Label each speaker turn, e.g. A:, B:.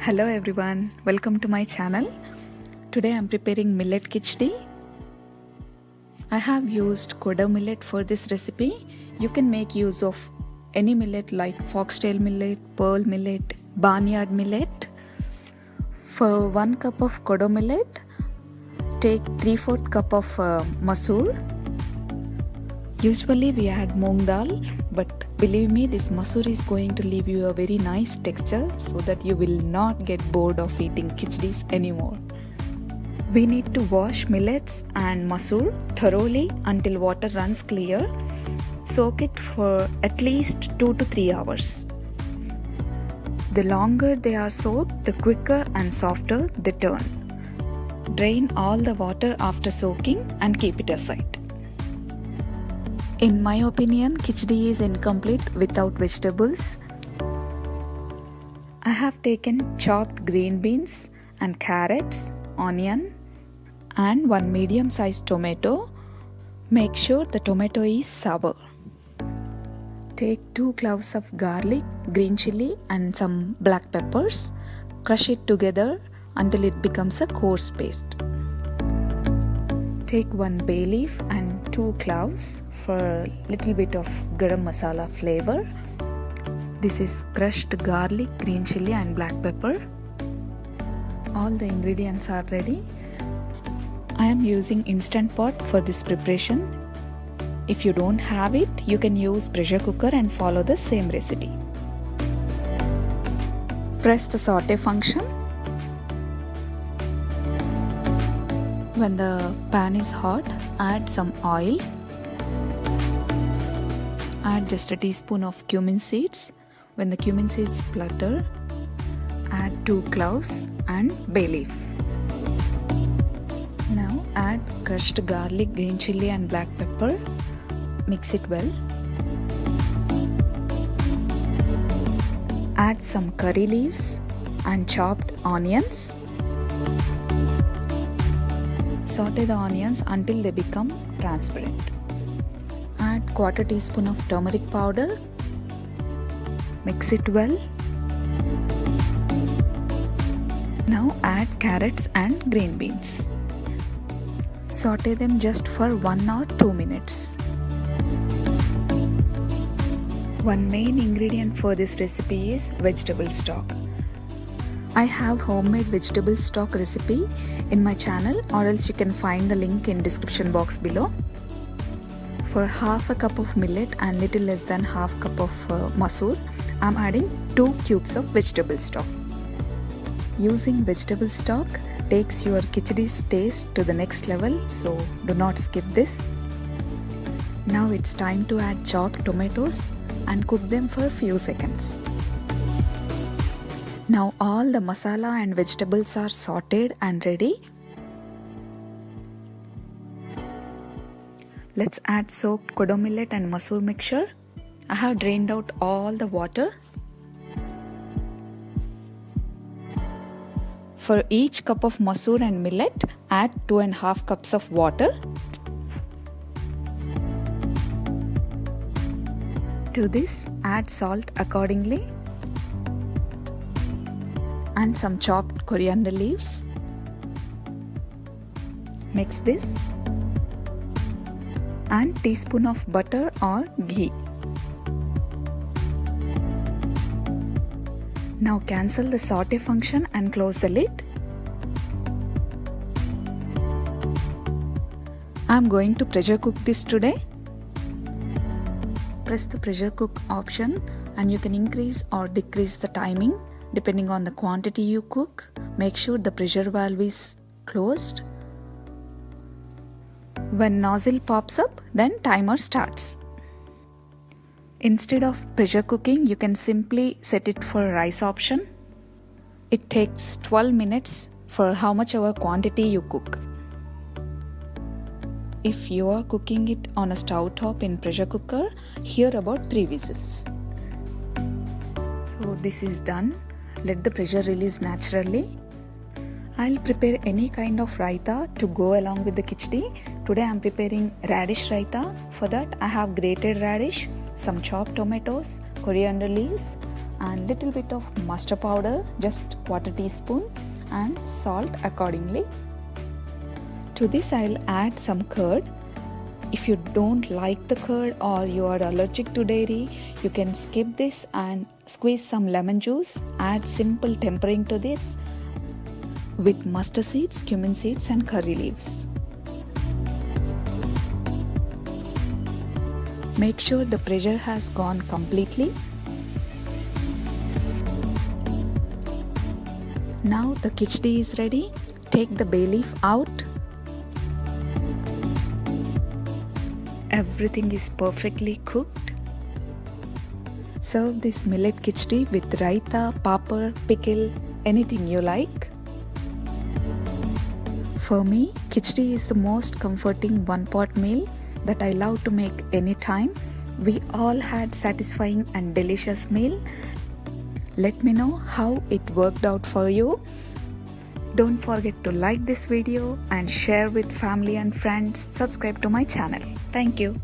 A: Hello everyone, welcome to my channel. Today I am preparing millet khichdi. I have used Kodo Millet for this recipe. You can make use of any millet like foxtail millet, pearl millet, barnyard millet. For 1 cup of Kodo Millet, take 3/4 cup of masoor. Usually we add moong dal, but believe me, this masoor is going to leave you a very nice texture so that you will not get bored of eating khichdis anymore. We need to wash millets and masoor thoroughly until water runs clear. Soak it for at least 2 to 3 hours. The longer they are soaked, the quicker and softer they turn. Drain all the water after soaking and keep it aside. In my opinion, khichdi is incomplete without vegetables. I have taken chopped green beans and carrots, onion and 1 medium-sized tomato. Make sure the tomato is sour. Take 2 cloves of garlic, green chilli and some black peppers. Crush it together until it becomes a coarse paste. Take 1 bay leaf and 2 cloves for a little bit of garam masala flavor. This is crushed garlic, green chilli and black pepper. All the ingredients are ready. I am using Instant Pot for this preparation. If you don't have it, you can use pressure cooker and follow the same recipe. Press the saute function. When the pan is hot, add some oil. Add just a teaspoon of cumin seeds. When the cumin seeds splutter, add 2 cloves and bay leaf. Now add crushed garlic, green chilli and black pepper. Mix it well. Add some curry leaves and chopped onions. Saute the onions until they become transparent. Add 1/4 teaspoon of turmeric powder. Mix it well. Now add carrots and green beans. Saute them just for 1 or 2 minutes. One main ingredient for this recipe is vegetable stock. I have homemade vegetable stock recipe in my channel, or else you can find the link in description box below. For half a cup of millet and little less than half cup of masoor, I am adding 2 cubes of vegetable stock. Using vegetable stock takes your khichdi's taste to the next level, so do not skip this. Now it's time to add chopped tomatoes and cook them for a few seconds. Now all the masala and vegetables are sauteed and ready. Let's add soaked Kodo Millet and masoor mixture. I have drained out all the water. For each cup of masoor and millet, add 2.5 cups of water. To this, add salt accordingly and some chopped coriander leaves. Mix this and teaspoon of butter or ghee. Now cancel the saute function and close the lid. I am going to pressure cook this today. Press the pressure cook option and you can increase or decrease the timing depending on the quantity you cook. Make sure the pressure valve is closed. When nozzle pops up, then timer starts. Instead of pressure cooking, you can simply set it for rice option. It takes 12 minutes for how much ever quantity you cook. If you are cooking it on a stove top in pressure cooker, hear about 3 whistles. So this is done. Let the pressure release naturally. I'll prepare any kind of raita to go along with the khichdi. Today I am preparing radish raita. For that I have grated radish, some chopped tomatoes, coriander leaves and little bit of mustard powder, just 1/4 teaspoon, and salt accordingly. To this I'll add some curd. If you don't like the curd or you are allergic to dairy, you can skip this and squeeze some lemon juice. Add simple tempering to this with mustard seeds, cumin seeds and curry leaves. Make sure the pressure has gone completely. Now the khichdi is ready. Take the bay leaf out. Everything is perfectly cooked. Serve this millet khichdi with raita, papad, pickle, anything you like. For me, khichdi is the most comforting one-pot meal that I love to make anytime. We all had satisfying and delicious meal. Let me know how it worked out for you. Don't forget to like this video and share with family and friends. Subscribe to my channel. Thank you.